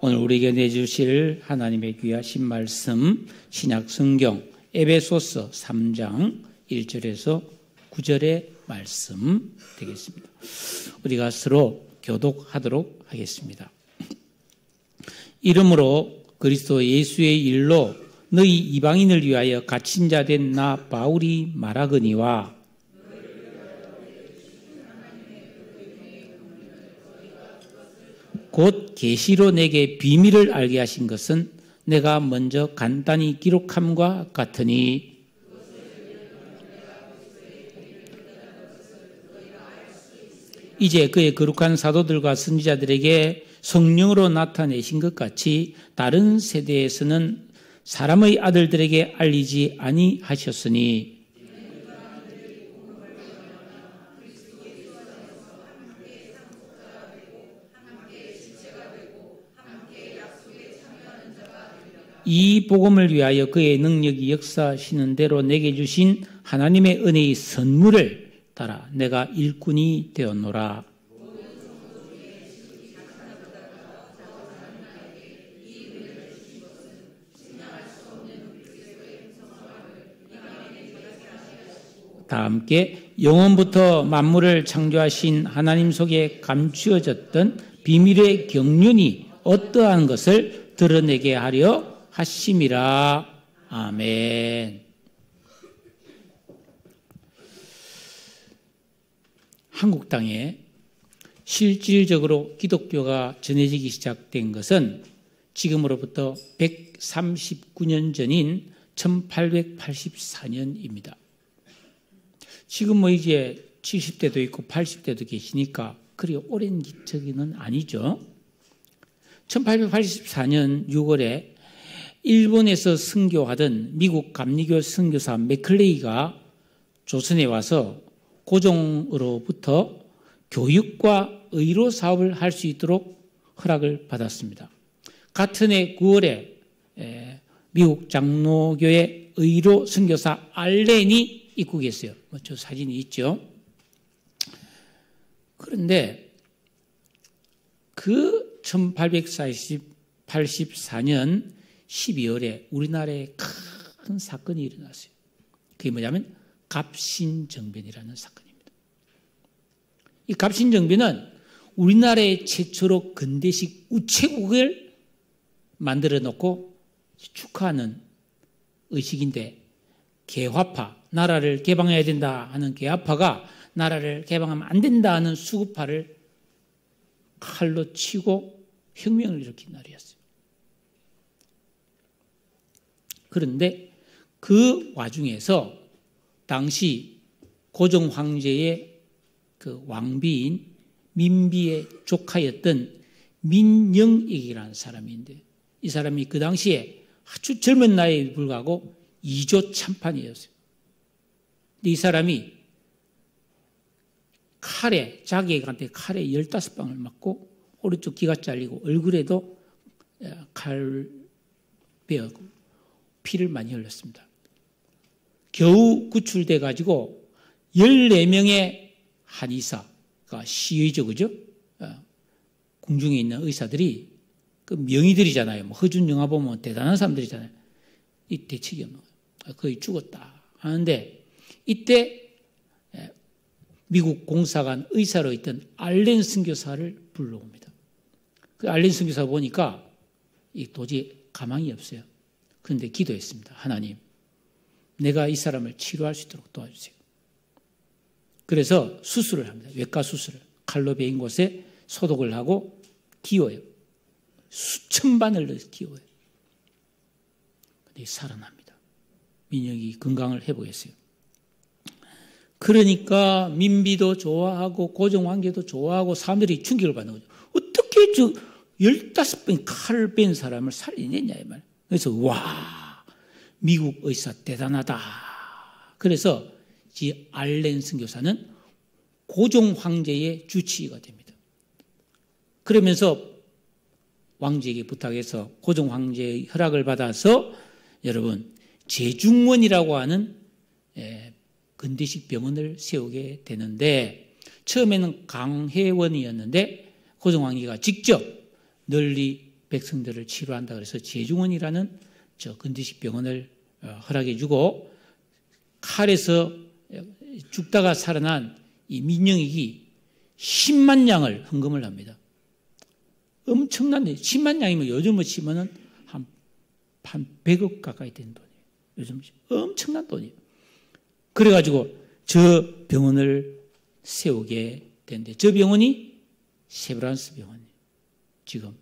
오늘 우리에게 내주실 하나님의 귀하신 말씀 신약 성경 에베소서 3장 1절에서 9절의 말씀 되겠습니다. 우리가 서로 교독하도록 하겠습니다. 이러므로 그리스도 예수의 일로 너희 이방인을 위하여 갇힌 자 된 나 바울이 말하거니와 곧 계시로 내게 비밀을 알게 하신 것은 내가 먼저 간단히 기록함과 같으니 이제 그의 거룩한 사도들과 선지자들에게 성령으로 나타내신 것 같이 다른 세대에서는 사람의 아들들에게 알리지 아니하셨으니 이 복음을 위하여 그의 능력이 역사하시는 대로 내게 주신 하나님의 은혜의 선물을 따라 내가 일꾼이 되었노라. 다 함께 영원부터 만물을 창조하신 하나님 속에 감추어졌던 비밀의 경륜이 어떠한 것을 드러내게 하려 하심이라. 아멘. 한국 땅에 실질적으로 기독교가 전해지기 시작된 것은 지금으로부터 139년 전인 1884년입니다. 지금 뭐 이제 70대도 있고 80대도 계시니까 그리 오랜 기적은 아니죠. 1884년 6월에 일본에서 선교하던 미국 감리교 선교사 맥클레이가 조선에 와서 고종으로부터 교육과 의료 사업을 할 수 있도록 허락을 받았습니다. 같은 해 9월에 미국 장로교회 의료 선교사 알렌이 입국했어요. 저 사진이 있죠. 그런데 그 1884년 12월에 우리나라에 큰 사건이 일어났어요. 그게 뭐냐면 갑신정변이라는 사건입니다. 이 갑신정변은 우리나라의 최초로 근대식 우체국을 만들어 놓고 축하하는 의식인데, 개화파, 나라를 개방해야 된다 하는 개화파가 나라를 개방하면 안 된다 하는 수구파를 칼로 치고 혁명을 일으킨 날이었어요. 그런데 그 와중에서 당시 고종 황제의 그 왕비인 민비의 조카였던 민영익이라는 사람인데, 이 사람이 그 당시에 아주 젊은 나이에 불구하고 2조 참판이었어요. 근데 이 사람이 자기한테 칼에 15방을 맞고 오른쪽 귀가 잘리고 얼굴에도 칼 베었고 피를 많이 흘렸습니다. 겨우 구출돼 가지고 14명의 한의사가 시의죠, 그죠? 궁중에 있는 의사들이 그 명의들이잖아요. 뭐 허준 영화 보면 대단한 사람들이잖아요. 이 대책이 없는 거예요. 거의 죽었다 하는데, 이때 미국 공사관 의사로 있던 알렌 선교사를 불러옵니다. 그 알렌 선교사 보니까 도저히 가망이 없어요. 그런데 기도했습니다. 하나님, 내가 이 사람을 치료할 수 있도록 도와주세요. 그래서 수술을 합니다. 외과 수술을. 칼로 베인 곳에 소독을 하고 기워요. 수천 바늘 넣어서 기워요. 근데 살아납니다. 민영이 건강을 회복했어요. 그러니까 민비도 좋아하고 고종황제도 좋아하고 사람들이 충격을 받는 거죠. 어떻게 15번 칼을 뺀 사람을 살리냈냐 이 말. 그래서 와, 미국 의사 대단하다. 그래서 이 알렌 선교사는 고종 황제의 주치의가 됩니다. 그러면서 왕제에게 부탁해서 고종 황제의 허락을 받아서 여러분 제중원이라고 하는 근대식 병원을 세우게 되는데, 처음에는 강혜원이었는데 고종 황제가 직접 널리 백성들을 치료한다 그래서 제중원이라는 저 근대식 병원을 허락해 주고 칼에서 죽다가 살아난 이 민영익이 10만 양을 헌금을 합니다. 엄청난데 10만 양이면 요즘으로 치면은 한 100억 가까이 되는 돈이에요. 요즘 엄청난 돈이에요. 그래가지고 저 병원을 세우게 된대. 저 병원이 세브란스 병원이에요. 지금.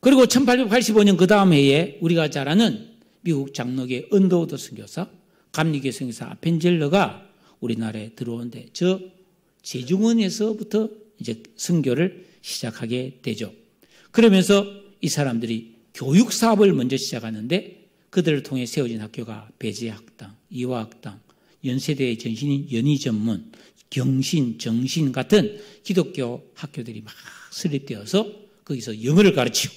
그리고 1885년 그 다음 해에 우리가 잘 아는 미국 장로계 언더우드 선교사, 감리교 선교사 아펜젤러가 우리나라에 들어오는데 저 제중원에서부터 이제 선교를 시작하게 되죠. 그러면서 이 사람들이 교육 사업을 먼저 시작하는데 그들을 통해 세워진 학교가 배재학당, 이화학당, 연세대의 전신인 연희전문, 경신, 정신 같은 기독교 학교들이 막 설립되어서 거기서 영어를 가르치고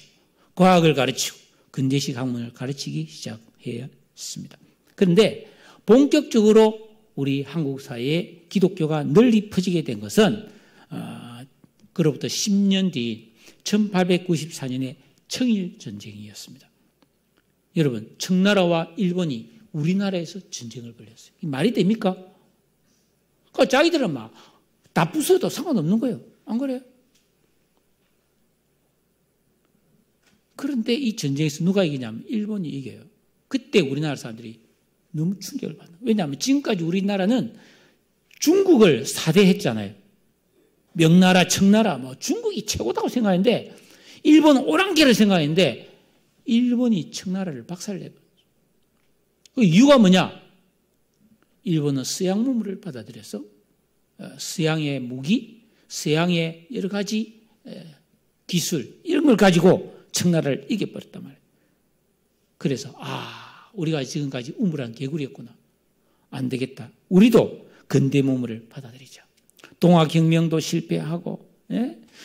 과학을 가르치고 근대식 학문을 가르치기 시작했습니다. 그런데 본격적으로 우리 한국 사회에 기독교가 널리 퍼지게 된 것은 그로부터 10년 뒤 1894년의 청일전쟁이었습니다. 여러분, 청나라와 일본이 우리나라에서 전쟁을 벌였어요. 이 말이 됩니까? 그러니까 자기들은 막 다 부숴도 상관없는 거예요. 안 그래요? 그런데 이 전쟁에서 누가 이기냐면 일본이 이겨요. 그때 우리나라 사람들이 너무 충격을 받는 거예요. 왜냐하면 지금까지 우리나라는 중국을 사대했잖아요. 명나라, 청나라, 뭐 중국이 최고다고 생각했는데 일본은 오랑캐를 생각했는데 일본이 청나라를 박살내버렸어요. 그 이유가 뭐냐? 일본은 서양 문물을 받아들여서 서양의 무기, 서양의 여러 가지 기술 이런 걸 가지고 청나라를 이겨버렸단 말이에요. 그래서 우리가 지금까지 우물한 개구리였구나. 안 되겠다. 우리도 근대 문물을 받아들이자. 동아혁명도 실패하고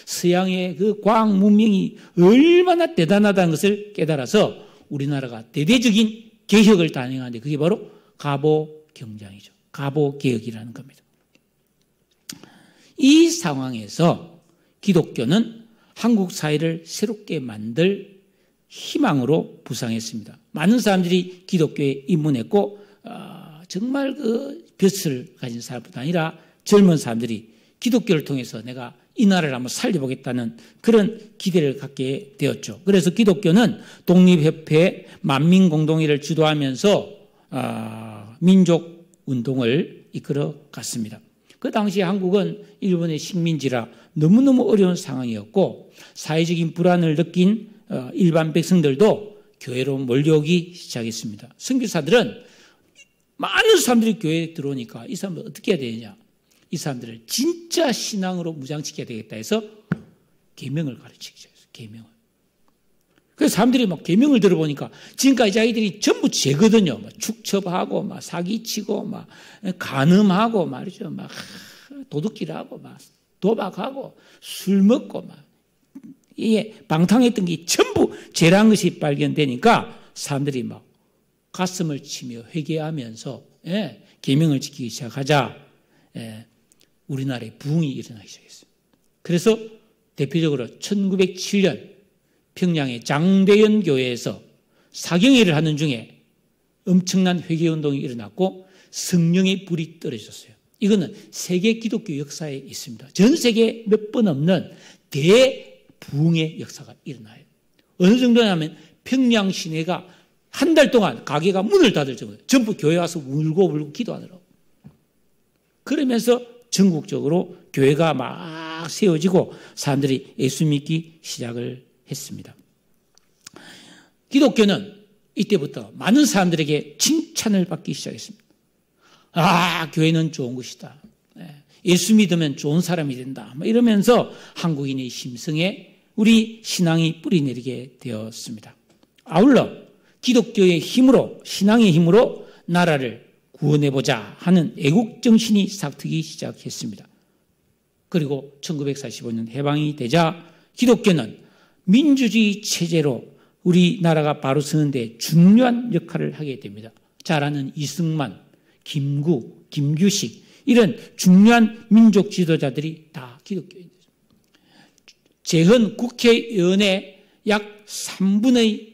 서양의 그 과학 문명이 얼마나 대단하다는 것을 깨달아서 우리나라가 대대적인 개혁을 단행하는데 그게 바로 가보경장이죠. 가보개혁이라는 겁니다. 이 상황에서 기독교는 한국 사회를 새롭게 만들 희망으로 부상했습니다. 많은 사람들이 기독교에 입문했고 정말 그 벼슬을 가진 사람뿐 아니라 젊은 사람들이 기독교를 통해서 내가 이 나라를 한번 살려보겠다는 그런 기대를 갖게 되었죠. 그래서 기독교는 독립협회 만민공동회를 주도하면서 민족운동을 이끌어 갔습니다. 그 당시 한국은 일본의 식민지라 너무너무 어려운 상황이었고 사회적인 불안을 느낀 일반 백성들도 교회로 몰려오기 시작했습니다. 선교사들은 많은 사람들이 교회에 들어오니까 이 사람들 어떻게 해야 되느냐. 이 사람들을 진짜 신앙으로 무장시켜야 되겠다 해서 계명을 가르치기 시작했어요. 계명을. 그래서 사람들이 막 계명을 들어보니까 지금까지 자기들이 전부 죄거든요. 막 축첩하고, 막 사기치고, 막 간음하고 말이죠. 막 도둑질하고, 막 도박하고, 술 먹고, 막 이게 방탕했던 게 전부 죄란 것이 발견되니까 사람들이 막 가슴을 치며 회개하면서 계명을 지키기 시작하자 우리나라에 부흥이 일어나기 시작했어요. 그래서 대표적으로 1907년 평양의 장대연 교회에서 사경회를 하는 중에 엄청난 회개운동이 일어났고 성령의 불이 떨어졌어요. 이거는 세계 기독교 역사에 있습니다. 전 세계에 몇 번 없는 대부흥의 역사가 일어나요. 어느 정도냐면 평양 시내가 한 달 동안 가게가 문을 닫을 정도예요. 전부 교회 와서 울고 기도하더라고요. 그러면서 전국적으로 교회가 막 세워지고 사람들이 예수 믿기 시작을 했습니다. 기독교는 이때부터 많은 사람들에게 칭찬을 받기 시작했습니다. 교회는 좋은 것이다. 예수 믿으면 좋은 사람이 된다. 이러면서 한국인의 심성에 우리 신앙이 뿌리내리게 되었습니다. 아울러 기독교의 힘으로, 신앙의 힘으로 나라를 구원해보자 하는 애국정신이 싹트기 시작했습니다. 그리고 1945년 해방이 되자 기독교는 민주주의 체제로 우리나라가 바로 서는데 중요한 역할을 하게 됩니다. 잘 아는 이승만, 김구, 김규식 이런 중요한 민족 지도자들이 다 기독교인들. 재헌 국회의원의 약 4분의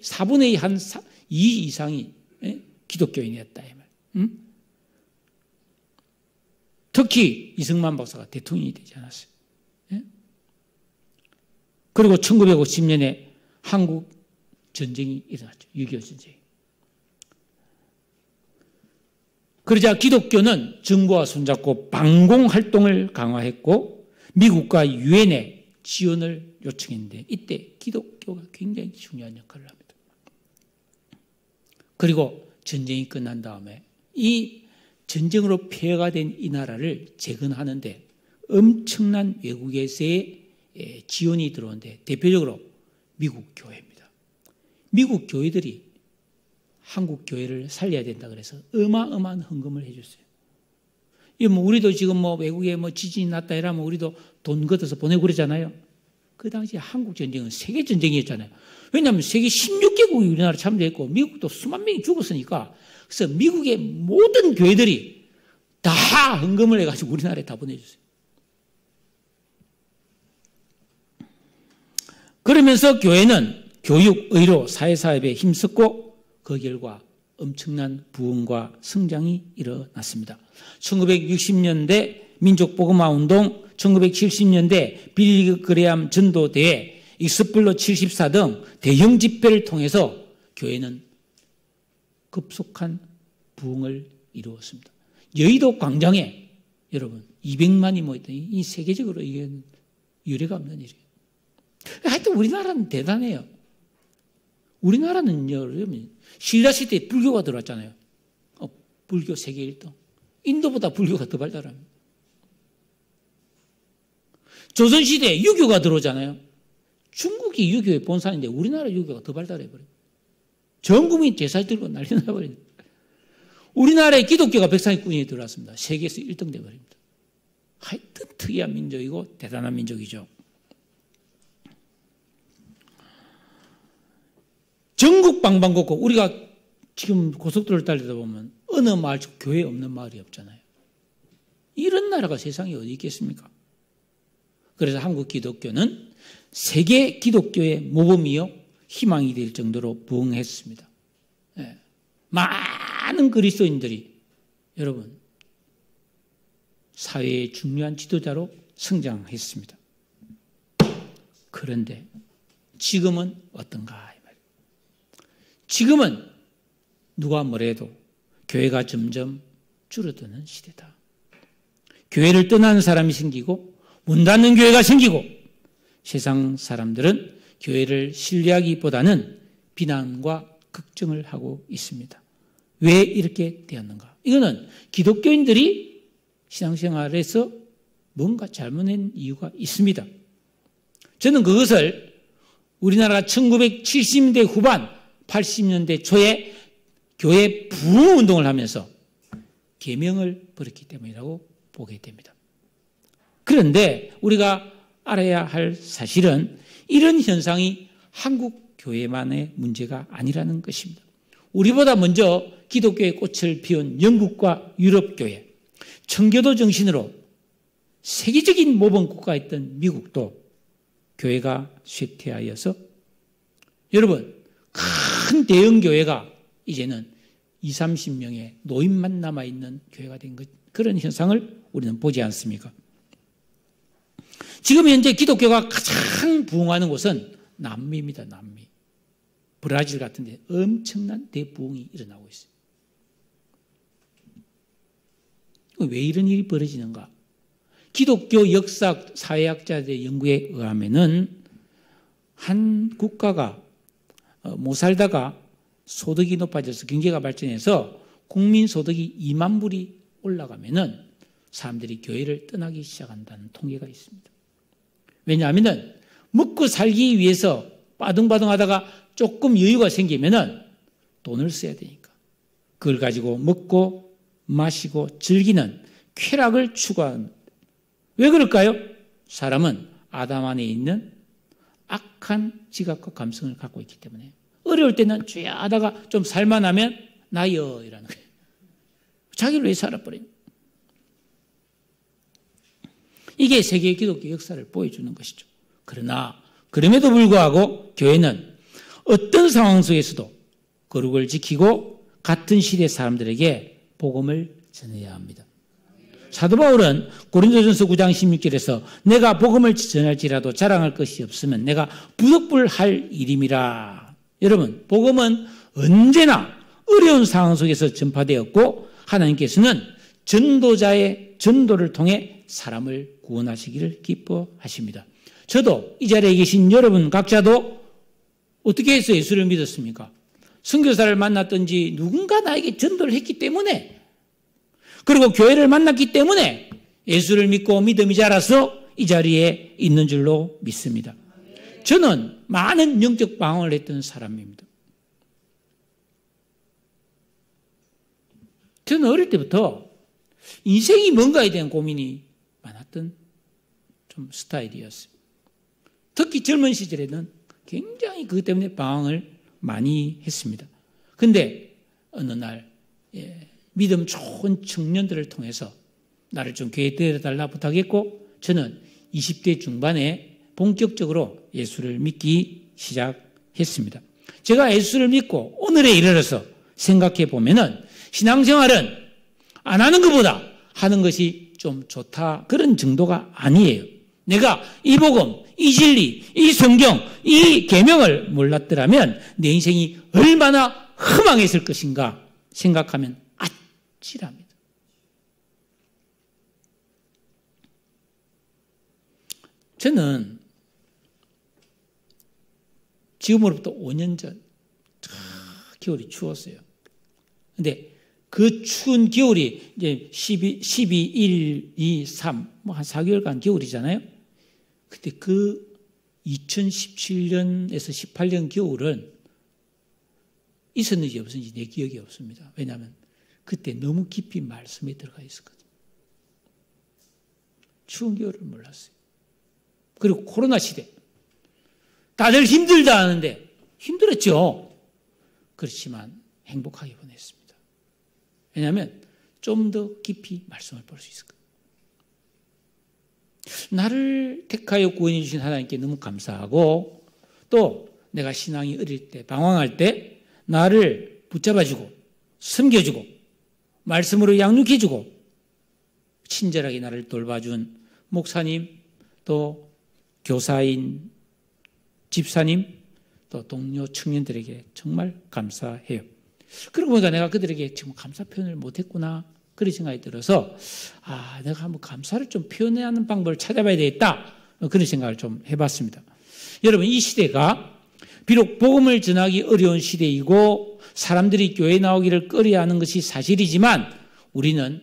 2 이상이 기독교인이었다. 특히 이승만 박사가 대통령이 되지 않았어요. 그리고 1950년에 한국 전쟁이 일어났죠. 6.25 전쟁. 그러자 기독교는 정부와 손잡고 방공 활동을 강화했고 미국과 유엔에 지원을 요청했는데 이때 기독교가 굉장히 중요한 역할을 합니다. 그리고 전쟁이 끝난 다음에 이 전쟁으로 폐허가 된 이 나라를 재건하는데 엄청난 외국에서의 지원이 들어오는데 대표적으로 미국 교회입니다. 미국 교회들이 한국 교회를 살려야 된다 그래서 어마어마한 헌금을 해줬어요. 우리도 지금 외국에 지진이 났다 이러면 우리도 돈 걷어서 보내고 그러잖아요. 그 당시 한국 전쟁은 세계 전쟁이었잖아요. 왜냐하면 세계 16개국이 우리나라 참여했고 미국도 수만 명이 죽었으니까 그래서 미국의 모든 교회들이 다 헌금을 해가지고 우리나라에 다 보내줬어요. 그러면서 교회는 교육, 의료, 사회사업에 힘썼고 그 결과 엄청난 부흥과 성장이 일어났습니다. 1960년대 민족복음화 운동, 1970년대 빌리 그레암 전도대회, 익스플로 74 등 대형 집회를 통해서 교회는 급속한 부흥을 이루었습니다. 여의도 광장에 여러분 200만이 모였더니 이 세계적으로 이게 유례가 없는 일이에요. 하여튼 우리나라는 대단해요. 우리나라는요, 신라 시대에 불교가 들어왔잖아요. 불교 세계 1등. 인도보다 불교가 더 발달합니다. 조선시대에 유교가 들어오잖아요. 중국이 유교의 본산인데 우리나라 유교가 더 발달해버려요. 전 국민 제사 들고 난리 나버려요. 우리나라에 기독교가 백상위권에 들어왔습니다. 세계에서 1등 돼버립니다. 하여튼 특이한 민족이고 대단한 민족이죠. 전국 방방곡곡 우리가 지금 고속도로를 달리다 보면 어느 마을 교회 없는 마을이 없잖아요. 이런 나라가 세상에 어디 있겠습니까? 그래서 한국 기독교는 세계 기독교의 모범이요 희망이 될 정도로 부흥했습니다. 많은 그리스도인들이 여러분 사회의 중요한 지도자로 성장했습니다. 그런데 지금은 어떤가? 지금은 누가 뭐래도 교회가 점점 줄어드는 시대다. 교회를 떠나는 사람이 생기고 문 닫는 교회가 생기고 세상 사람들은 교회를 신뢰하기보다는 비난과 걱정을 하고 있습니다. 왜 이렇게 되었는가? 이거는 기독교인들이 신앙생활에서 뭔가 잘못된 이유가 있습니다. 저는 그것을 우리나라가 1970년대 후반 80년대 초에 교회 부흥운동을 하면서 계명을 벌였기 때문이라고 보게 됩니다. 그런데 우리가 알아야 할 사실은 이런 현상이 한국 교회만의 문제가 아니라는 것입니다. 우리보다 먼저 기독교의 꽃을 피운 영국과 유럽 교회, 청교도 정신으로 세계적인 모범 국가였던 미국도 교회가 쇠퇴하여서 여러분 큰 대형 교회가 이제는 20-30명의 노인만 남아있는 교회가 된 것, 그런 현상을 우리는 보지 않습니까? 지금 현재 기독교가 가장 부흥하는 곳은 남미입니다. 남미. 브라질 같은 데 엄청난 대부흥이 일어나고 있어요. 왜 이런 일이 벌어지는가? 기독교 역사 사회학자들의 연구에 의하면은 한 국가가 못 살다가 소득이 높아져서 경제가 발전해서 국민 소득이 2만 불이 올라가면은 사람들이 교회를 떠나기 시작한다는 통계가 있습니다. 왜냐하면은 먹고 살기 위해서 빠둥빠둥 하다가 조금 여유가 생기면은 돈을 써야 되니까. 그걸 가지고 먹고 마시고 즐기는 쾌락을 추구하는. 왜 그럴까요? 사람은 아담 안에 있는 악한 지각과 감성을 갖고 있기 때문에 어려울 때는 쥐야 하다가 좀 살만하면 나여 이라는 거예요. 자기를 위해 살아버려요. 이게 세계 기독교 역사를 보여주는 것이죠. 그러나 그럼에도 불구하고 교회는 어떤 상황 속에서도 거룩을 지키고 같은 시대 사람들에게 복음을 전해야 합니다. 사도 바울은 고린도전서 9장 16절에서 내가 복음을 전할지라도 자랑할 것이 없으면 내가 부득불할 일임이라. 여러분, 복음은 언제나 어려운 상황 속에서 전파되었고 하나님께서는 전도자의 전도를 통해 사람을 구원하시기를 기뻐하십니다. 저도 이 자리에 계신 여러분 각자도 어떻게 해서 예수를 믿었습니까? 선교사를 만났든지 누군가 나에게 전도를 했기 때문에, 그리고 교회를 만났기 때문에 예수를 믿고 믿음이 자라서 이 자리에 있는 줄로 믿습니다. 저는 많은 영적 방황을 했던 사람입니다. 저는 어릴 때부터 인생이 뭔가에 대한 고민이 많았던 좀 스타일이었어요. 특히 젊은 시절에는 굉장히 그것 때문에 방황을 많이 했습니다. 근데 어느 날 믿음 좋은 청년들을 통해서 나를 좀 교회에 데려달라 부탁했고, 저는 20대 중반에 본격적으로 예수를 믿기 시작했습니다. 제가 예수를 믿고 오늘에 이르러서 생각해 보면은 신앙생활은 안 하는 것보다 하는 것이 좀 좋다, 그런 정도가 아니에요. 내가 이 복음, 이 진리, 이 성경, 이 계명을 몰랐더라면 내 인생이 얼마나 허망했을 것인가 생각하면 아찔합니다. 저는 지금으로부터 5년 전 겨울이 추웠어요. 근데 그 추운 겨울이 이제 12, 1, 2, 3, 뭐 한 4개월간 겨울이잖아요. 근데 그 2017년에서 18년 겨울은 있었는지 없었는지 내 기억이 없습니다. 왜냐하면 그때 너무 깊이 말씀에 들어가 있었거든요. 추운 겨울을 몰랐어요. 그리고 코로나 시대. 다들 힘들다 하는데 힘들었죠. 그렇지만 행복하게 보냈습니다. 왜냐하면 좀 더 깊이 말씀을 볼 수 있을 거예요. 나를 택하여 구원해 주신 하나님께 너무 감사하고, 또 내가 신앙이 어릴 때 방황할 때 나를 붙잡아주고 섬겨주고 말씀으로 양육해주고 친절하게 나를 돌봐준 목사님, 또 교사인 집사님, 또 동료 청년들에게 정말 감사해요. 그러고 보니까 내가 그들에게 정말 감사 표현을 못했구나, 그런 생각이 들어서 내가 한번 감사를 좀 표현하는 방법을 찾아봐야 되겠다, 그런 생각을 좀 해봤습니다. 여러분, 이 시대가 비록 복음을 전하기 어려운 시대이고 사람들이 교회에 나오기를 꺼려하는 것이 사실이지만, 우리는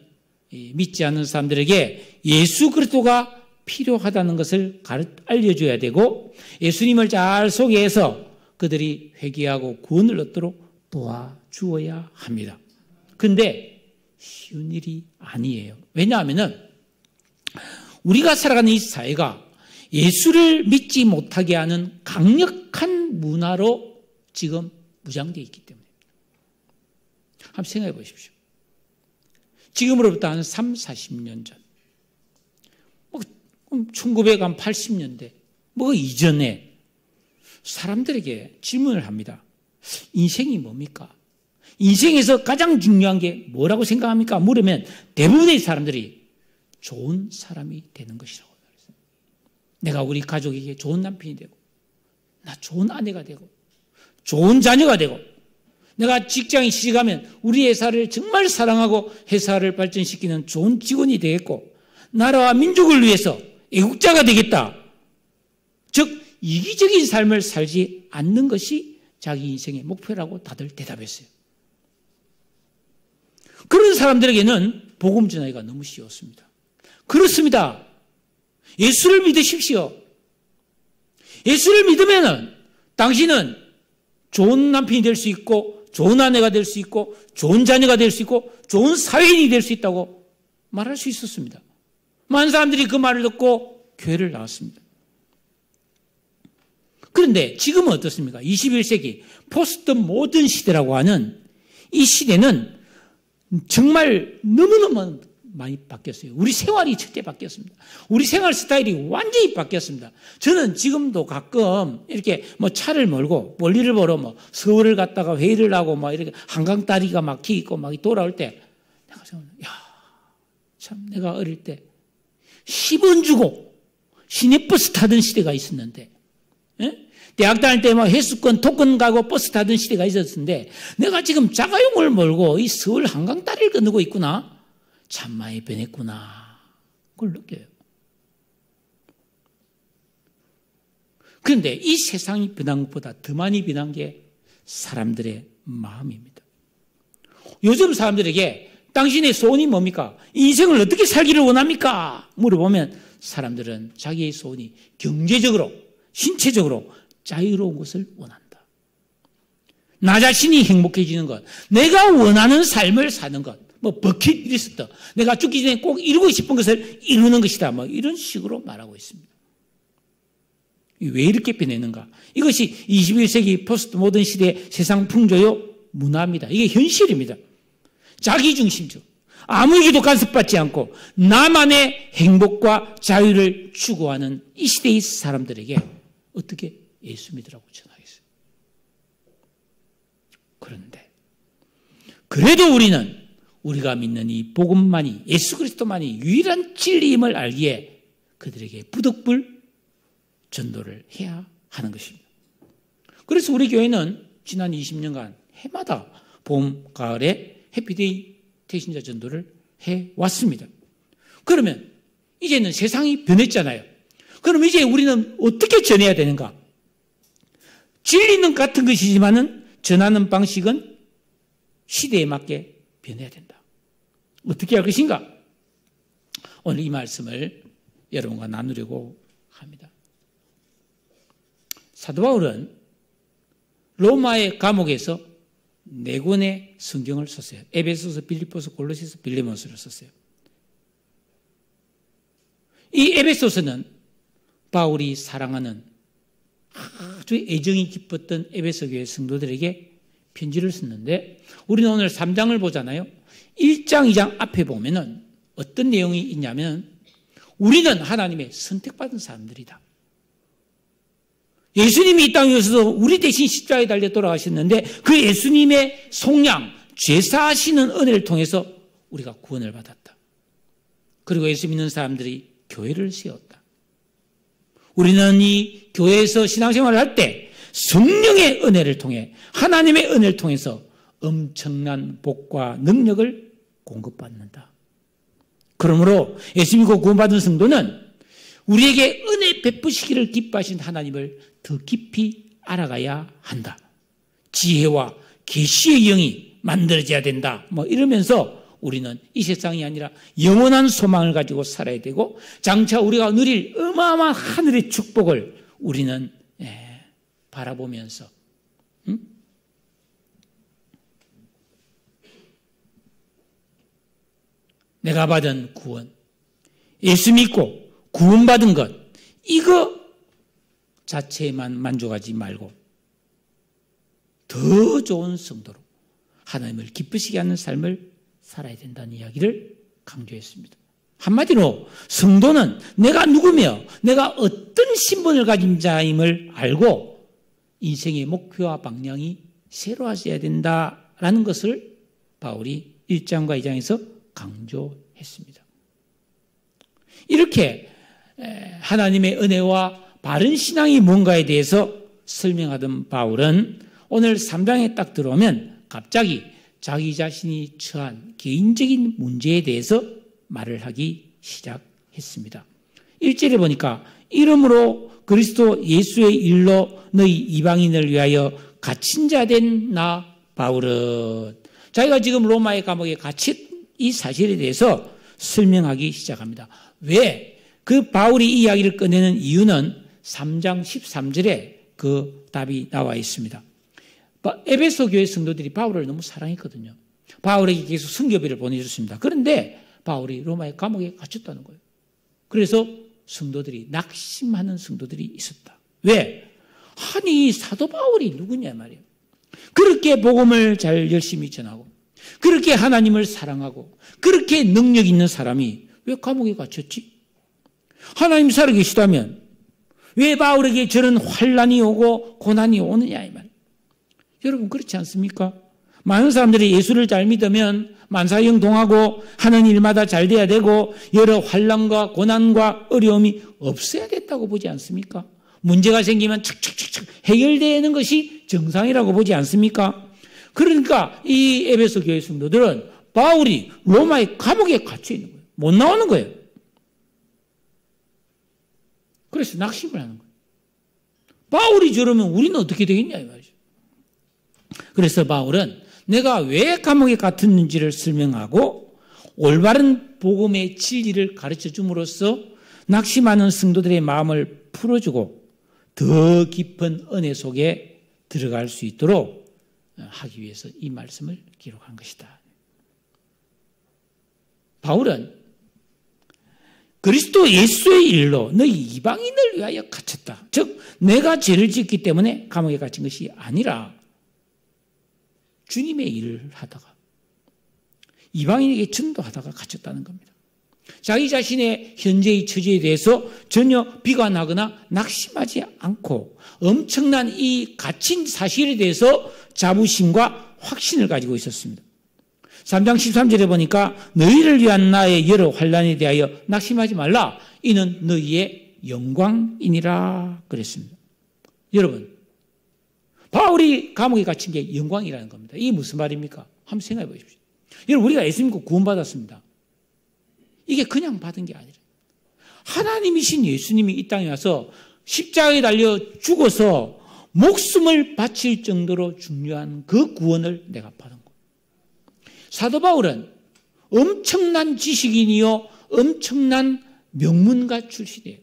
믿지 않는 사람들에게 예수 그리스도가 필요하다는 것을 알려줘야 되고, 예수님을 잘 소개해서 그들이 회개하고 구원을 얻도록 도와주어야 합니다. 그런데 쉬운 일이 아니에요. 왜냐하면 우리가 살아가는 이 사회가 예수를 믿지 못하게 하는 강력한 문화로 지금 무장되어 있기 때문에. 한번 생각해 보십시오. 지금으로부터 한 3, 40년 전, 1980년대, 이전에 사람들에게 질문을 합니다. 인생이 뭡니까? 인생에서 가장 중요한 게 뭐라고 생각합니까? 물으면 대부분의 사람들이 좋은 사람이 되는 것이라고 말했어요. 내가 우리 가족에게 좋은 남편이 되고, 나 좋은 아내가 되고, 좋은 자녀가 되고, 내가 직장에 시집가면 우리 회사를 정말 사랑하고 회사를 발전시키는 좋은 직원이 되겠고, 나라와 민족을 위해서 애국자가 되겠다. 즉 이기적인 삶을 살지 않는 것이 자기 인생의 목표라고 다들 대답했어요. 그런 사람들에게는 복음 전하기가 너무 쉬웠습니다. 그렇습니다. 예수를 믿으십시오. 예수를 믿으면 당신은 좋은 남편이 될 수 있고, 좋은 아내가 될 수 있고, 좋은 자녀가 될 수 있고, 좋은 사회인이 될 수 있다고 말할 수 있었습니다. 많은 사람들이 그 말을 듣고 교회를 나왔습니다. 그런데 지금은 어떻습니까? 21세기 포스트 모던 시대라고 하는 이 시대는 정말 너무너무 많이 바뀌었어요. 우리 생활이 첫째 바뀌었습니다. 우리 생활 스타일이 완전히 바뀌었습니다. 저는 지금도 가끔 이렇게 뭐 차를 몰고 볼일을 보러 뭐 서울을 갔다가 회의를 하고 막 이렇게 한강 다리가 막히 있고 막 돌아올 때 내가 생각해, 야, 참 내가 어릴 때 10원 주고 시내버스 타던 시대가 있었는데, 예? 대학 다닐 때 막 회수권, 토큰 가고 버스 타던 시대가 있었는데, 내가 지금 자가용을 몰고 이 서울 한강 다리를 건너고 있구나. 참 많이 변했구나. 그걸 느껴요. 그런데 이 세상이 변한 것보다 더 많이 변한 게 사람들의 마음입니다. 요즘 사람들에게 당신의 소원이 뭡니까? 인생을 어떻게 살기를 원합니까? 물어보면 사람들은 자기의 소원이 경제적으로, 신체적으로 자유로운 것을 원한다. 나 자신이 행복해지는 것, 내가 원하는 삶을 사는 것, 뭐 버킷리스트, 내가 죽기 전에 꼭 이루고 싶은 것을 이루는 것이다. 뭐 이런 식으로 말하고 있습니다. 왜 이렇게 변했는가? 이것이 21세기 포스트 모던 시대의 세상 풍조요 문화입니다. 이게 현실입니다. 자기중심적, 아무에게도 간섭받지 않고 나만의 행복과 자유를 추구하는 이 시대의 사람들에게 어떻게 예수 믿으라고 전하겠어요? 그런데 그래도 우리는 우리가 믿는 이 복음만이, 예수 그리스도만이 유일한 진리임을 알기에 그들에게 부득불 전도를 해야 하는 것입니다. 그래서 우리 교회는 지난 20년간 해마다 봄, 가을에 해피데이 태신자 전도를 해왔습니다. 그러면 이제는 세상이 변했잖아요. 그럼 이제 우리는 어떻게 전해야 되는가? 진리는 같은 것이지만은 전하는 방식은 시대에 맞게 변해야 된다. 어떻게 할 것인가? 오늘 이 말씀을 여러분과 나누려고 합니다. 사도 바울은 로마의 감옥에서 4권의 성경을 썼어요. 에베소서, 빌립보서, 골로새서, 빌레몬서를 썼어요. 이 에베소서는 바울이 사랑하는 아주 애정이 깊었던 에베소 교회 성도들에게 편지를 썼는데, 우리는 오늘 3장을 보잖아요. 1장, 2장 앞에 보면은 어떤 내용이 있냐면, 우리는 하나님의 선택받은 사람들이다. 예수님이 이 땅에 오셔서 우리 대신 십자가에 달려 돌아가셨는데, 그 예수님의 속량, 죄사하시는 은혜를 통해서 우리가 구원을 받았다. 그리고 예수 믿는 사람들이 교회를 세웠다. 우리는 이 교회에서 신앙생활을 할 때 성령의 은혜를 통해, 하나님의 은혜를 통해서 엄청난 복과 능력을 공급받는다. 그러므로 예수 믿고 구원받은 성도는 우리에게 은혜 베푸시기를 기뻐하신 하나님을 더 깊이 알아가야 한다. 지혜와 계시의 영이 만들어져야 된다. 뭐 이러면서 우리는 이 세상이 아니라 영원한 소망을 가지고 살아야 되고, 장차 우리가 누릴 어마어마한 하늘의 축복을 우리는 바라보면서 내가 받은 구원, 예수 믿고 구원받은 것, 이거 자체에만 만족하지 말고 더 좋은 성도로 하나님을 기쁘시게 하는 삶을 살아야 된다는 이야기를 강조했습니다. 한마디로 성도는 내가 누구며 내가 어떤 신분을 가진 자임을 알고 인생의 목표와 방향이 새로워져야 된다라는 것을 바울이 1장과 2장에서 강조했습니다. 이렇게 하나님의 은혜와 바른 신앙이 뭔가에 대해서 설명하던 바울은 오늘 3장에 딱 들어오면 갑자기 자기 자신이 처한 개인적인 문제에 대해서 말을 하기 시작했습니다. 1절에 보니까 이름으로 그리스도 예수의 일로 너희 이방인을 위하여 갇힌 자 된 나 바울은, 자기가 지금 로마의 감옥에 갇힌 이 사실에 대해서 설명하기 시작합니다. 왜? 그 바울이 이 이야기를 꺼내는 이유는 3장 13절에 그 답이 나와 있습니다. 에베소 교회 성도들이 바울을 너무 사랑했거든요. 바울에게 계속 선교비를 보내줬습니다. 그런데 바울이 로마의 감옥에 갇혔다는 거예요. 그래서 성도들이 낙심하는 성도들이 있었다. 왜? 아니 사도 바울이 누구냐 말이에요. 그렇게 복음을 잘 열심히 전하고 그렇게 하나님을 사랑하고 그렇게 능력 있는 사람이 왜 감옥에 갇혔지? 하나님 살아계시다면 왜 바울에게 저런 환난이 오고 고난이 오느냐 이 말. 여러분 그렇지 않습니까? 많은 사람들이 예수를 잘 믿으면 만사형통하고 하는 일마다 잘 돼야 되고 여러 환난과 고난과 어려움이 없어야 됐다고 보지 않습니까? 문제가 생기면 착착착착 해결되는 것이 정상이라고 보지 않습니까? 그러니까 이 에베소 교회 성도들은 바울이 로마의 감옥에 갇혀 있는 거예요. 못 나오는 거예요. 그래서 낙심을 하는 거예요. 바울이 저러면 우리는 어떻게 되겠냐 이 말이죠. 그래서 바울은 내가 왜 감옥에 갇혔는지를 설명하고 올바른 복음의 진리를 가르쳐 줌으로써 낙심하는 성도들의 마음을 풀어주고 더 깊은 은혜 속에 들어갈 수 있도록 하기 위해서 이 말씀을 기록한 것이다. 바울은 그리스도 예수의 일로 너희 이방인을 위하여 갇혔다. 즉 내가 죄를 짓기 때문에 감옥에 갇힌 것이 아니라 주님의 일을 하다가 이방인에게 전도하다가 갇혔다는 겁니다. 자기 자신의 현재의 처지에 대해서 전혀 비관하거나 낙심하지 않고 엄청난 이 갇힌 사실에 대해서 자부심과 확신을 가지고 있었습니다. 3장 13절에 보니까 너희를 위한 나의 여러 환난에 대하여 낙심하지 말라. 이는 너희의 영광이니라 그랬습니다. 여러분 바울이 감옥에 갇힌 게 영광이라는 겁니다. 이게 무슨 말입니까? 한번 생각해 보십시오. 여러분 우리가 예수 믿고 구원받았습니다. 이게 그냥 받은 게 아니라 하나님이신 예수님이 이 땅에 와서 십자가에 달려 죽어서 목숨을 바칠 정도로 중요한 그 구원을 내가 받은 거예요. 사도 바울은 엄청난 지식인이요 엄청난 명문가 출신이에요.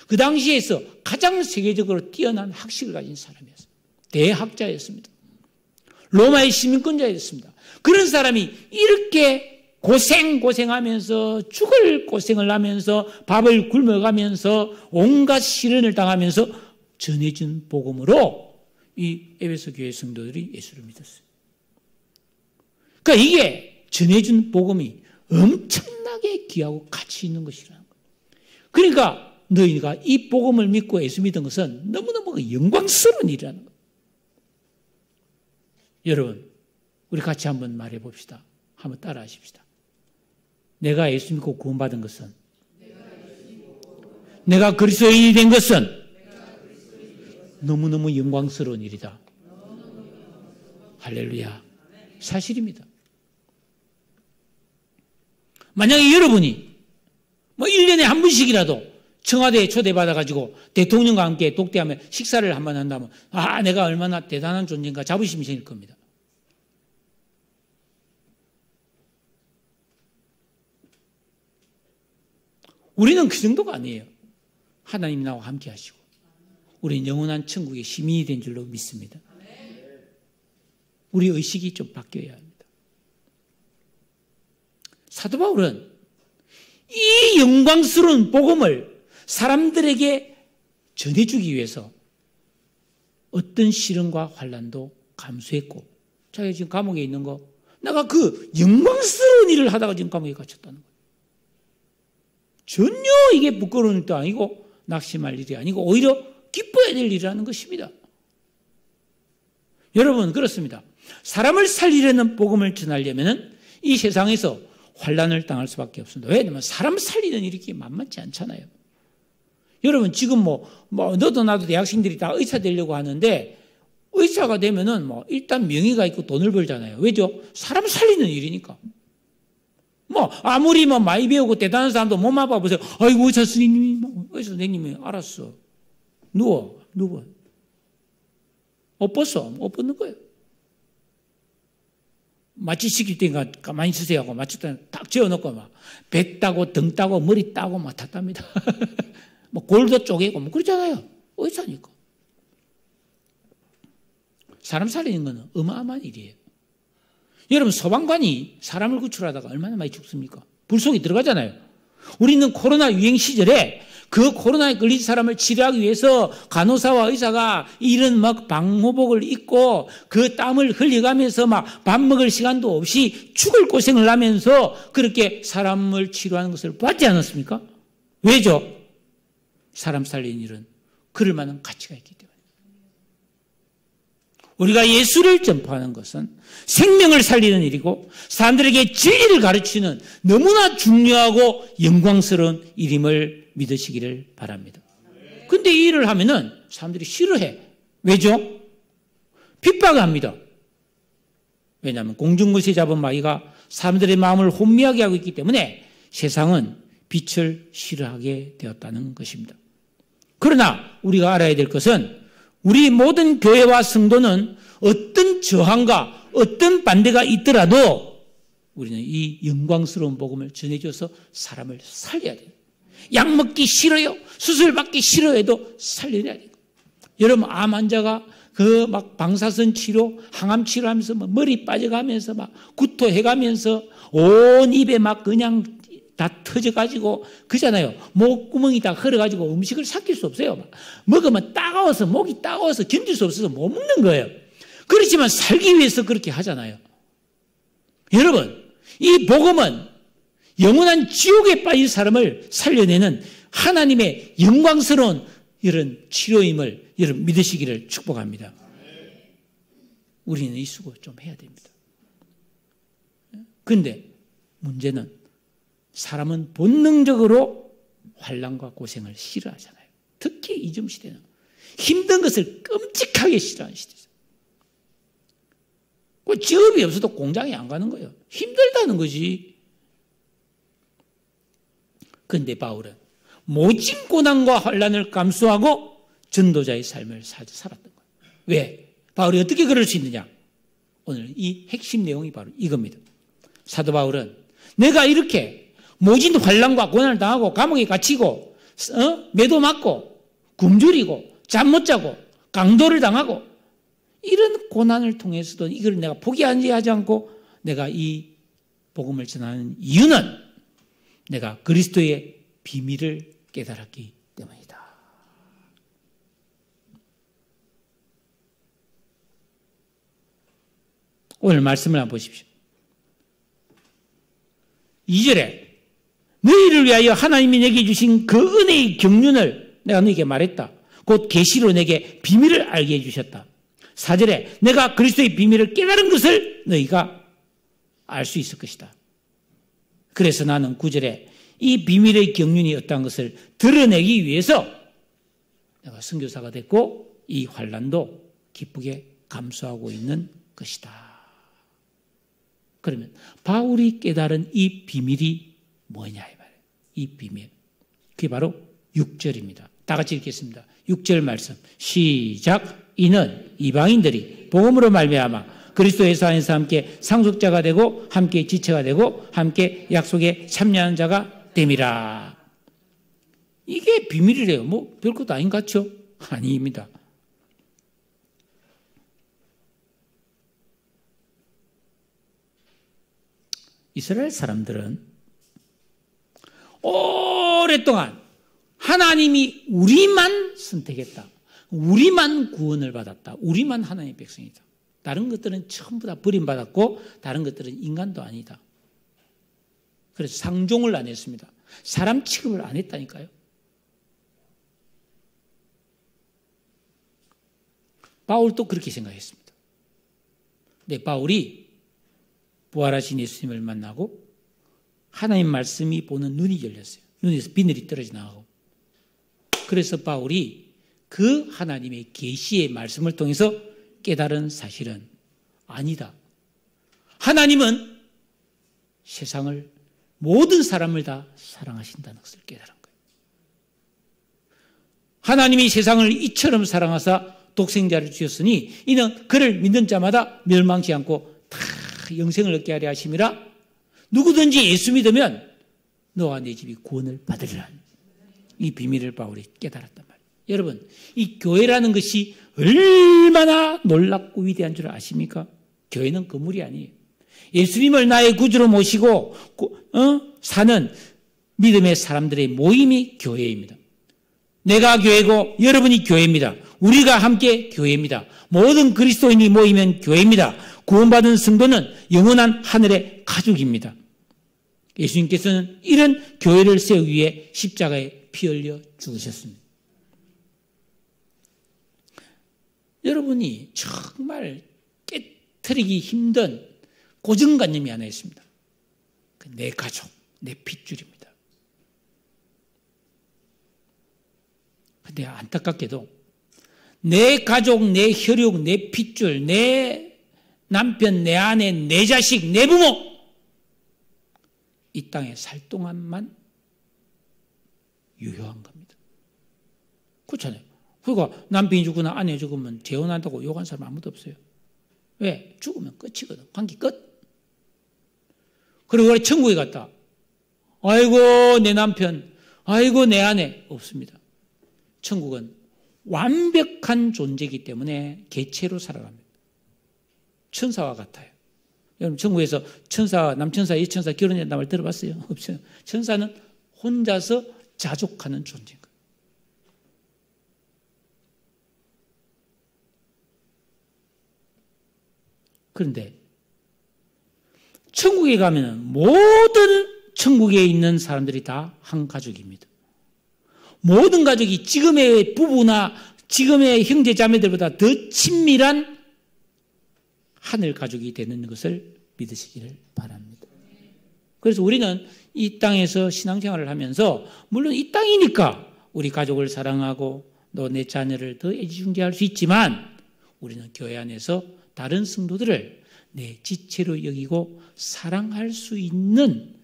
그 당시에서 가장 세계적으로 뛰어난 학식을 가진 사람이었어요. 대학자였습니다. 로마의 시민권자였습니다. 그런 사람이 이렇게 고생하면서 죽을 고생을 하면서 밥을 굶어가면서 온갖 시련을 당하면서 전해준 복음으로 이 에베소 교회 성도들이 예수를 믿었어요. 그러니까 이게 전해준 복음이 엄청나게 귀하고 가치 있는 것이라는 거예요. 그러니까 너희가 이 복음을 믿고 예수 믿은 것은 너무너무 영광스러운 일이라는 거예요. 여러분 우리 같이 한번 말해 봅시다. 한번 따라 하십시다. 내가 예수 믿고 구원받은 것은 내가 그리스도인이 된 것은 너무너무 영광스러운 일이다. 할렐루야. 사실입니다. 만약에 여러분이 1년에 한 번씩이라도 청와대에 초대받아가지고 대통령과 함께 독대하며 식사를 한번 한다면 내가 얼마나 대단한 존재인가 자부심이 생길 겁니다. 우리는 그 정도가 아니에요. 하나님 나와 함께 하시고 우리는 영원한 천국의 시민이 된 줄로 믿습니다. 우리 의식이 좀 바뀌어야 합니다. 사도 바울은 이 영광스러운 복음을 사람들에게 전해주기 위해서 어떤 시련과 환난도 감수했고 자기가 지금 감옥에 있는 거 내가 그 영광스러운 일을 하다가 지금 감옥에 갇혔다는 거예요. 전혀 이게 부끄러운 일도 아니고 낙심할 일이 아니고 오히려 기뻐야 될 일이라는 것입니다. 여러분 그렇습니다. 사람을 살리려는 복음을 전하려면 이 세상에서 환난을 당할 수밖에 없습니다. 왜냐하면 사람 살리는 일이 그렇게 만만치 않잖아요. 여러분 지금 너도 나도 대학생들이 다 의사 되려고 하는데 의사가 되면은 일단 명예가 있고 돈을 벌잖아요. 왜죠? 사람 살리는 일이니까. 아무리 많이 배우고 대단한 사람도 몸만 봐보세요. 아이고 의사 선생님이 알았어. 누워. 옷 벗어. 옷 벗는 거예요. 마취 시킬 때니까 가만히 있으세요 하고 마취 딱 재워놓고 배 따고 등 따고 머리 따고 다 땁니다. 골도 쪼개고 그러잖아요. 의사니까. 사람 살리는 건 어마어마한 일이에요. 여러분 소방관이 사람을 구출하다가 얼마나 많이 죽습니까? 불 속에 들어가잖아요. 우리는 코로나 유행 시절에 그 코로나에 걸린 사람을 치료하기 위해서 간호사와 의사가 이런 막 방호복을 입고 그 땀을 흘려가면서 막 밥 먹을 시간도 없이 죽을 고생을 하면서 그렇게 사람을 치료하는 것을 봤지 않았습니까? 왜죠? 사람 살리는 일은 그럴 만한 가치가 있기 때문에. 우리가 예수를 전파하는 것은 생명을 살리는 일이고 사람들에게 진리를 가르치는 너무나 중요하고 영광스러운 일임을 믿으시기를 바랍니다. 근데 이 일을 하면은 사람들이 싫어해. 왜죠? 핍박합니다. 왜냐하면 공중무새 잡은 마귀가 사람들의 마음을 혼미하게 하고 있기 때문에 세상은 빛을 싫어하게 되었다는 것입니다. 그러나 우리가 알아야 될 것은 우리 모든 교회와 성도는 어떤 저항과 어떤 반대가 있더라도 우리는 이 영광스러운 복음을 전해줘서 사람을 살려야 돼요. 약 먹기 싫어요. 수술 받기 싫어해도 살려야 돼요. 여러분, 암 환자가 그 막 방사선 치료, 항암 치료하면서 막 머리 빠져가면서 막 구토해가면서 온 입에 막 그냥 다 터져가지고 그잖아요. 목구멍이 다 흘러가지고 음식을 삼킬 수 없어요. 먹으면 따가워서 목이 따가워서 견딜 수 없어서 못 먹는 거예요. 그렇지만 살기 위해서 그렇게 하잖아요. 여러분, 이 복음은 영원한 지옥에 빠진 사람을 살려내는 하나님의 영광스러운 이런 치료임을 여러분 믿으시기를 축복합니다. 우리는 이 수고 좀 해야 됩니다. 그런데 문제는 사람은 본능적으로 환난과 고생을 싫어하잖아요. 특히 이즘 시대는 힘든 것을 끔찍하게 싫어하는 시대죠. 직업이 없어도 공장에 안 가는 거예요. 힘들다는 거지. 그런데 바울은 모진 고난과 환난을 감수하고 전도자의 삶을 살았던 거예요. 왜? 바울이 어떻게 그럴 수 있느냐? 오늘 이 핵심 내용이 바로 이겁니다. 사도 바울은 내가 이렇게 모진 환난과 고난을 당하고 감옥에 갇히고 매도 맞고 굶주리고 잠 못 자고 강도를 당하고 이런 고난을 통해서도 이걸 내가 포기하지 않고 내가 이 복음을 전하는 이유는 내가 그리스도의 비밀을 깨달았기 때문이다. 오늘 말씀을 한번 보십시오. 2절에 너희를 위하여 하나님이 내게 주신 그 은혜의 경륜을 내가 너희에게 말했다. 곧 계시로 내게 비밀을 알게 해주셨다. 4절에 내가 그리스도의 비밀을 깨달은 것을 너희가 알 수 있을 것이다. 그래서 나는 9절에 이 비밀의 경륜이 어떠한 것을 드러내기 위해서 내가 선교사가 됐고 이 환난도 기쁘게 감수하고 있는 것이다. 그러면 바울이 깨달은 이 비밀이 뭐냐 이 말이에요. 이 비밀. 그게 바로 6절입니다. 다 같이 읽겠습니다. 6절 말씀 시작. 이는 이방인들이 복음으로 말미암아 그리스도 예수 안에서 함께 상속자가 되고 함께 지체가 되고 함께 약속에 참여하는 자가 됨이라. 이게 비밀이래요. 뭐 별것도 아닌 것 같죠? 아닙니다. 이스라엘 사람들은 오랫동안 하나님이 우리만 선택했다. 우리만 구원을 받았다. 우리만 하나님의 백성이다. 다른 것들은 전부 다 버림받았고 다른 것들은 인간도 아니다. 그래서 상종을 안 했습니다. 사람 취급을 안 했다니까요. 바울도 그렇게 생각했습니다. 근데 바울이 부활하신 예수님을 만나고 하나님 말씀이 보는 눈이 열렸어요. 눈에서 비늘이 떨어져 나가고. 그래서 바울이 그 하나님의 계시의 말씀을 통해서 깨달은 사실은 아니다. 하나님은 세상을 모든 사람을 다 사랑하신다는 것을 깨달은 거예요. 하나님이 세상을 이처럼 사랑하사 독생자를 주셨으니 이는 그를 믿는 자마다 멸망치 않고 다 영생을 얻게 하려 하심이라. 누구든지 예수 믿으면 너와 내 집이 구원을 받으리라. 이 비밀을 바울이 깨달았단 말이에요. 여러분, 이 교회라는 것이 얼마나 놀랍고 위대한 줄 아십니까? 교회는 건물이 아니에요. 예수님을 나의 구주로 모시고 사는 믿음의 사람들의 모임이 교회입니다. 내가 교회고 여러분이 교회입니다. 우리가 함께 교회입니다. 모든 그리스도인이 모이면 교회입니다. 구원받은 성도는 영원한 하늘의 가족입니다. 예수님께서는 이런 교회를 세우기 위해 십자가에 피 흘려 죽으셨습니다. 여러분이 정말 깨트리기 힘든 고정관념이 하나 있습니다. 내 가족, 내 핏줄입니다. 그런데 안타깝게도 내 가족, 내 혈육, 내 핏줄, 내 남편, 내 아내, 내 자식, 내 부모 이 땅에 살 동안만 유효한 겁니다. 그렇잖아요. 그러니까 남편이 죽거나 아내가 죽으면 재혼한다고 욕한 사람 아무도 없어요. 왜? 죽으면 끝이거든. 관계 끝. 그리고 우리 천국에 갔다. 아이고 내 남편, 아이고 내 아내 없습니다. 천국은 완벽한 존재이기 때문에 개체로 살아갑니다. 천사와 같아요. 여러분 천국에서 천사, 남천사, 여천사 결혼했다는 말 들어봤어요? 없어요. 천사는 혼자서 자족하는 존재인 거예요. 그런데 천국에 가면 모든 천국에 있는 사람들이 다 한 가족입니다. 모든 가족이 지금의 부부나 지금의 형제 자매들보다 더 친밀한 하늘 가족이 되는 것을 믿으시기를 바랍니다. 그래서 우리는 이 땅에서 신앙생활을 하면서 물론 이 땅이니까 우리 가족을 사랑하고 또 내 자녀를 더 애지중지할 수 있지만 우리는 교회 안에서 다른 성도들을 내 지체로 여기고 사랑할 수 있는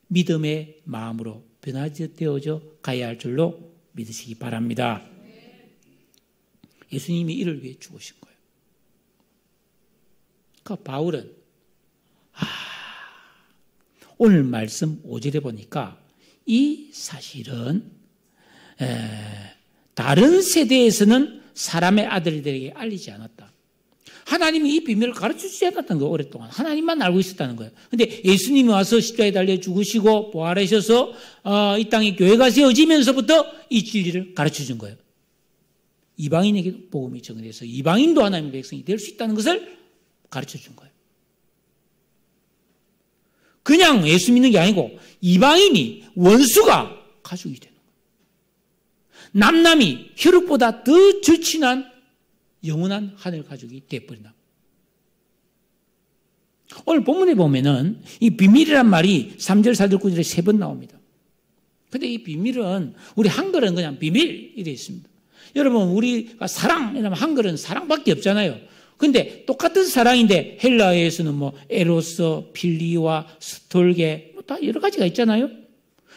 믿음의 마음으로 변화되어져 가야 할 줄로 믿으시기 바랍니다. 예수님이 이를 위해 죽으신 거예요. 그러니까 바울은 오늘 말씀 5절에 보니까 이 사실은 다른 세대에서는 사람의 아들들에게 알리지 않았다. 하나님이 이 비밀을 가르쳐주지 않았던 거예요. 오랫동안 하나님만 알고 있었다는 거예요. 그런데 예수님이 와서 십자가에 달려 죽으시고 부활하셔서 이 땅에 교회가 세워지면서부터 이 진리를 가르쳐준 거예요. 이방인에게도 복음이 전해져서 이방인도 하나님의 백성이 될 수 있다는 것을 가르쳐준 거예요. 그냥 예수 믿는 게 아니고 이방인이 원수가 가족이 되는 거예요. 남남이 혈육보다 더 절친한 영원한 하늘 가족이 되어버린다. 오늘 본문에 보면은 이 비밀이란 말이 3절, 4절, 9절에 3번 나옵니다. 근데 이 비밀은 우리 한글은 그냥 비밀 이래 있습니다. 여러분 우리가 사랑 이러면 한글은 사랑밖에 없잖아요. 근데 똑같은 사랑인데 헬라어에서는 뭐 에로스, 필리와 스톨게 뭐 다 여러 가지가 있잖아요.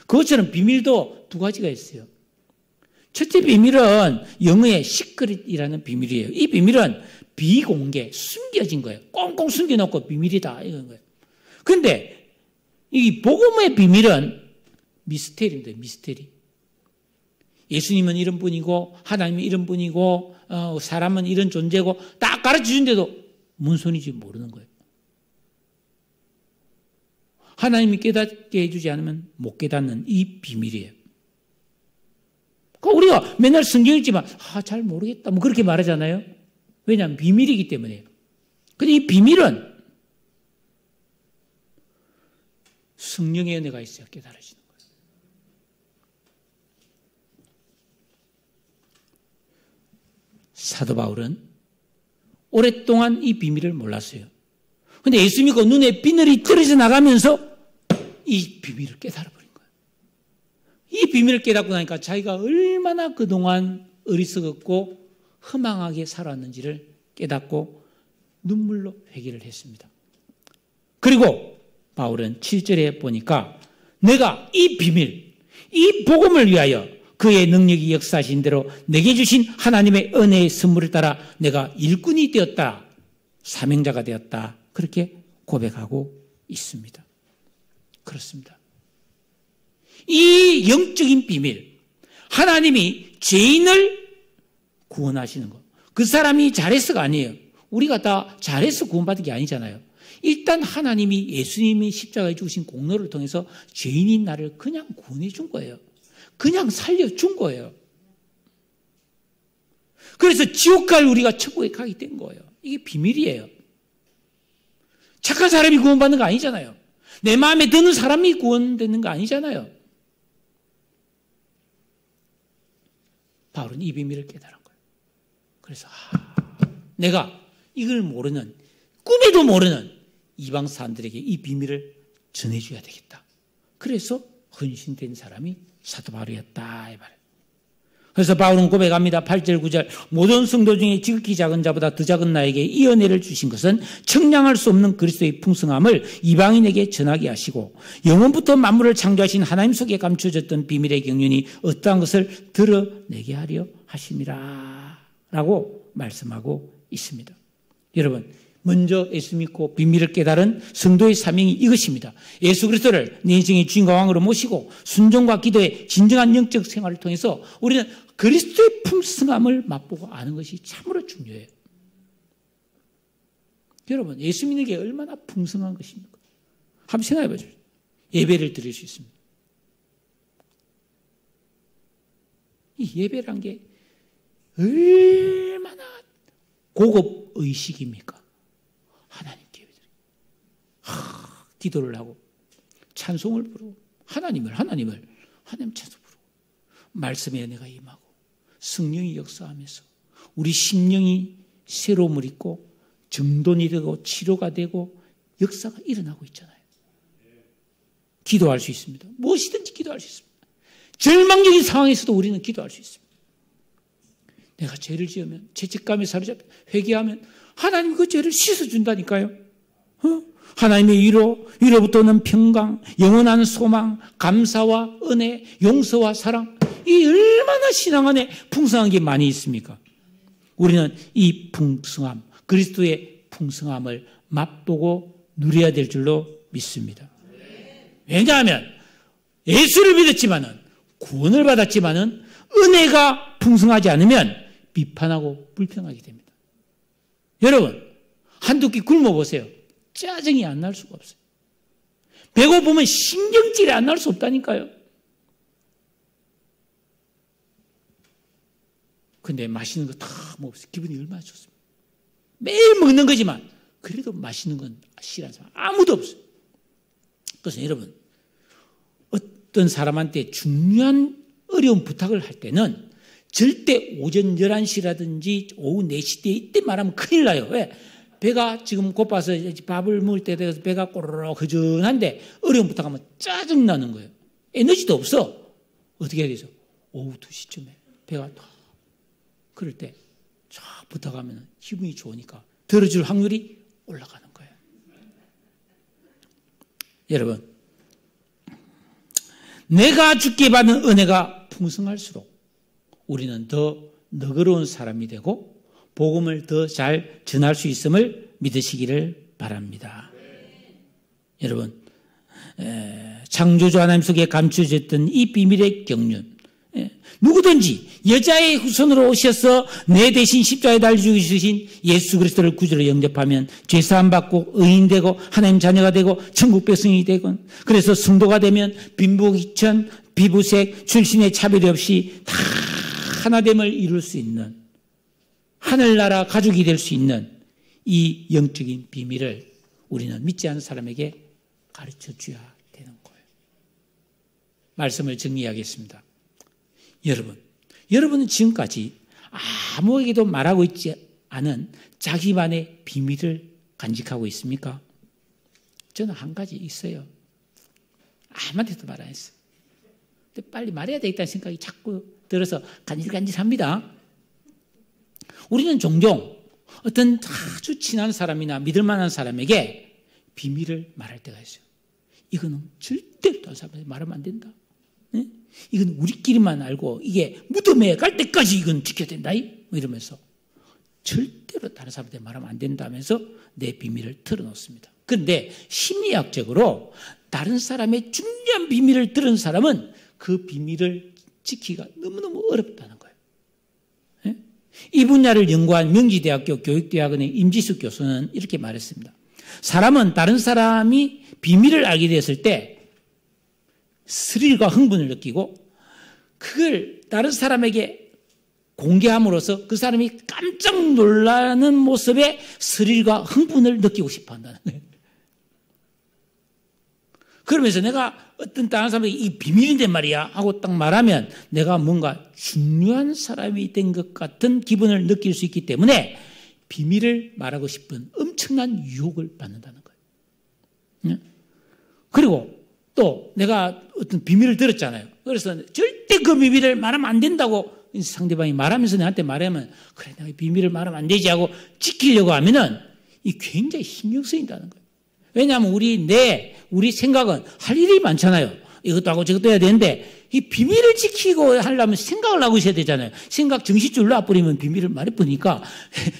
그것처럼 비밀도 두 가지가 있어요. 첫째 비밀은 영어의 시크릿이라는 비밀이에요. 이 비밀은 비공개, 숨겨진 거예요. 꽁꽁 숨겨놓고 비밀이다 이런 거예요. 그런데 이 복음의 비밀은 미스테리입니다. 미스테리. 예수님은 이런 분이고 하나님은 이런 분이고 사람은 이런 존재고 딱 가르쳐주는데도 뭔 소리인지 모르는 거예요. 하나님이 깨닫게 해주지 않으면 못 깨닫는 이 비밀이에요. 우리가 맨날 성경 읽지만 잘 모르겠다 뭐 그렇게 말하잖아요. 왜냐하면 비밀이기 때문에요. 근데 이 비밀은 성령의 은혜가 있어야 깨달아지는 거예요. 사도 바울은 오랫동안 이 비밀을 몰랐어요. 근데 예수 믿고 눈에 비늘이 떨어져 나가면서 이 비밀을 깨달아버린 거예요. 이 비밀을 깨닫고 나니까 자기가 얼마나 그동안 어리석었고 허망하게 살았는지를 깨닫고 눈물로 회개를 했습니다. 그리고 바울은 7절에 보니까 내가 이 비밀, 이 복음을 위하여 그의 능력이 역사하신 대로 내게 주신 하나님의 은혜의 선물을 따라 내가 일꾼이 되었다. 사명자가 되었다. 그렇게 고백하고 있습니다. 그렇습니다. 이 영적인 비밀, 하나님이 죄인을 구원하시는 것. 그 사람이 잘해서가 아니에요. 우리가 다 잘해서 구원받은 게 아니잖아요. 일단 하나님이 예수님이 십자가에 죽으신 공로를 통해서 죄인인 나를 그냥 구원해 준 거예요. 그냥 살려준 거예요. 그래서 지옥 갈 우리가 천국에 가게 된 거예요. 이게 비밀이에요. 착한 사람이 구원받는 거 아니잖아요. 내 마음에 드는 사람이 구원되는 거 아니잖아요. 바울은 이 비밀을 깨달은 거예요. 그래서 내가 이걸 모르는, 꿈에도 모르는 이방 사람들에게 이 비밀을 전해줘야 되겠다. 그래서 헌신된 사람이 사도 바울이었다 이 말이에요. 그래서 바울은 고백합니다. 8절 9절 모든 성도 중에 지극히 작은 자보다 더 작은 나에게 이 은혜를 주신 것은 청량할 수 없는 그리스도의 풍성함을 이방인에게 전하게 하시고 영원부터 만물을 창조하신 하나님 속에 감춰졌던 비밀의 경륜이 어떠한 것을 드러내게 하려 하심이라 라고 말씀하고 있습니다. 여러분, 먼저 예수 믿고 비밀을 깨달은 성도의 사명이 이것입니다. 예수 그리스도를 내 인생의 주인과 왕으로 모시고 순종과 기도의 진정한 영적 생활을 통해서 우리는 그리스도의 풍성함을 맛보고 아는 것이 참으로 중요해요. 여러분, 예수 믿는 게 얼마나 풍성한 것입니까? 한번 생각해 보죠. 예배를 드릴 수 있습니다. 이 예배란 게 얼마나 고급 의식입니까? 하나님께 기도를 하고 찬송을 부르고 하나님 찬송 부르고 말씀의 은혜가 임하고 성령이 역사하면서 우리 심령이 새로움을 입고 정돈이 되고 치료가 되고 역사가 일어나고 있잖아요. 기도할 수 있습니다. 무엇이든지 기도할 수 있습니다. 절망적인 상황에서도 우리는 기도할 수 있습니다. 내가 죄를 지으면 죄책감에 사로잡혀 회개하면 하나님 그 죄를 씻어준다니까요. 하나님의 위로부터 오는 평강, 영원한 소망, 감사와 은혜, 용서와 사랑, 이 얼마나 신앙 안에 풍성한 게 많이 있습니까? 우리는 이 풍성함, 그리스도의 풍성함을 맛보고 누려야 될 줄로 믿습니다. 왜냐하면 예수를 믿었지만은 구원을 받았지만은 은혜가 풍성하지 않으면 비판하고 불평하게 됩니다. 여러분, 한두 끼 굶어보세요. 짜증이 안 날 수가 없어요. 배고프면 신경질이 안 날 수 없다니까요. 근데 맛있는 거 다 먹으면 기분이 얼마나 좋습니까? 매일 먹는 거지만 그래도 맛있는 건 싫어하는 사람 아무도 없어요. 그래서 여러분, 어떤 사람한테 중요한 어려운 부탁을 할 때는 절대 오전 11시라든지 오후 4시 때 이때 말하면 큰일 나요. 왜? 배가 지금 고파서 밥을 먹을 때 돼서 배가 꼬르륵 허전한데 어려운 부탁하면 짜증나는 거예요. 에너지도 없어. 어떻게 해야 되죠? 오후 2시쯤에 배가 다 그럴 때 쫙 부탁하면 기분이 좋으니까 들어줄 확률이 올라가는 거예요. 여러분, 내가 주께 받는 은혜가 풍성할수록 우리는 더 너그러운 사람이 되고 복음을 더 잘 전할 수 있음을 믿으시기를 바랍니다. 여러분, 창조주 하나님 속에 감춰졌던 이 비밀의 경륜, 누구든지 여자의 후손으로 오셔서 내 대신 십자가에 달려 죽으신 예수 그리스도를 구주로 영접하면 죄사함 받고 의인되고 하나님 자녀가 되고 천국 백성이 되고, 그래서 성도가 되면 빈부 귀천 피부색 출신의 차별이 없이 다 하나됨을 이룰 수 있는 하늘나라 가족이 될 수 있는 이 영적인 비밀을 우리는 믿지 않는 사람에게 가르쳐 줘야 되는 거예요. 말씀을 정리하겠습니다. 여러분은 지금까지 아무에게도 말하고 있지 않은 자기만의 비밀을 간직하고 있습니까? 저는 한 가지 있어요. 아무한테도 말 안 했어요. 근데 빨리 말해야 되겠다는 생각이 자꾸 들어서 간질간질합니다. 우리는 종종 어떤 아주 친한 사람이나 믿을 만한 사람에게 비밀을 말할 때가 있어요. 이거는 절대로 다른 사람한테 말하면 안 된다. 네? 이건 우리끼리만 알고 이게 무덤에 갈 때까지 이건 지켜야 된다. 뭐 이러면서 절대로 다른 사람한테 말하면 안 된다면서 내 비밀을 털어놓습니다. 그런데 심리학적으로 다른 사람의 중요한 비밀을 들은 사람은 그 비밀을 지키기가 너무너무 어렵다는 거예요. 네? 이 분야를 연구한 명지대학교 교육대학원의 임지숙 교수는 이렇게 말했습니다. 사람은 다른 사람이 비밀을 알게 되었을 때 스릴과 흥분을 느끼고 그걸 다른 사람에게 공개함으로써 그 사람이 깜짝 놀라는 모습에 스릴과 흥분을 느끼고 싶어 한다는 거예요. 그러면서 내가 어떤 다른 사람이 이 비밀인데 말이야 하고 딱 말하면 내가 뭔가 중요한 사람이 된 것 같은 기분을 느낄 수 있기 때문에 비밀을 말하고 싶은 엄청난 유혹을 받는다는 거예요. 그리고 또 내가 어떤 비밀을 들었잖아요. 그래서 절대 그 비밀을 말하면 안 된다고 상대방이 말하면서 내한테 말하면 그래 내가 비밀을 말하면 안 되지 하고 지키려고 하면은 이 굉장히 신경 쓰인다는 거예요. 왜냐하면 우리 생각은 할 일이 많잖아요. 이것도 하고 저것도 해야 되는데 이 비밀을 지키고 하려면 생각을 하고 있어야 되잖아요. 생각 정신줄을 놔버리면 비밀을 말해버리니까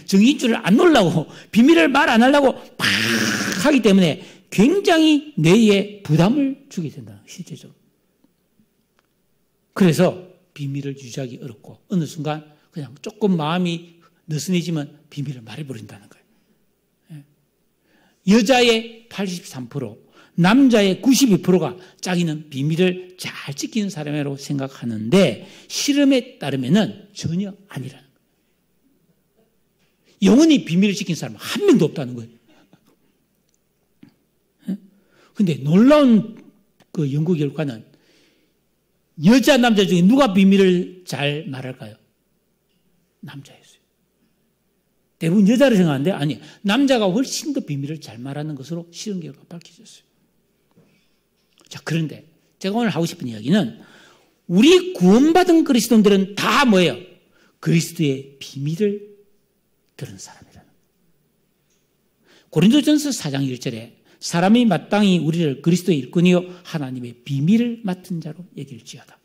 정신줄을 안 놓으려고 비밀을 말 안 하려고 팍 하기 때문에 굉장히 뇌에 부담을 주게 된다. 실제적으로. 그래서 비밀을 유지하기 어렵고 어느 순간 그냥 조금 마음이 느슨해지면 비밀을 말해버린다는 거예요. 여자의 83%, 남자의 92%가 자기는 비밀을 잘 지키는 사람이라고 생각하는데 실험에 따르면 전혀 아니라는 거예요. 영원히 비밀을 지킨 사람은 한 명도 없다는 거예요. 근데 놀라운 그 연구 결과는 여자, 남자 중에 누가 비밀을 잘 말할까요? 남자였어요. 대부분 여자를 생각하는데 아니, 남자가 훨씬 더 비밀을 잘 말하는 것으로 실험 결과가 밝혀졌어요. 자, 그런데 제가 오늘 하고 싶은 이야기는 우리 구원받은 그리스도인들은 다 뭐예요? 그리스도의 비밀을 들은 사람이라는 거예요. 고린도전서 4장 1절에 사람이 마땅히 우리를 그리스도의 일꾼이요 하나님의 비밀을 맡은 자로 여길지어다.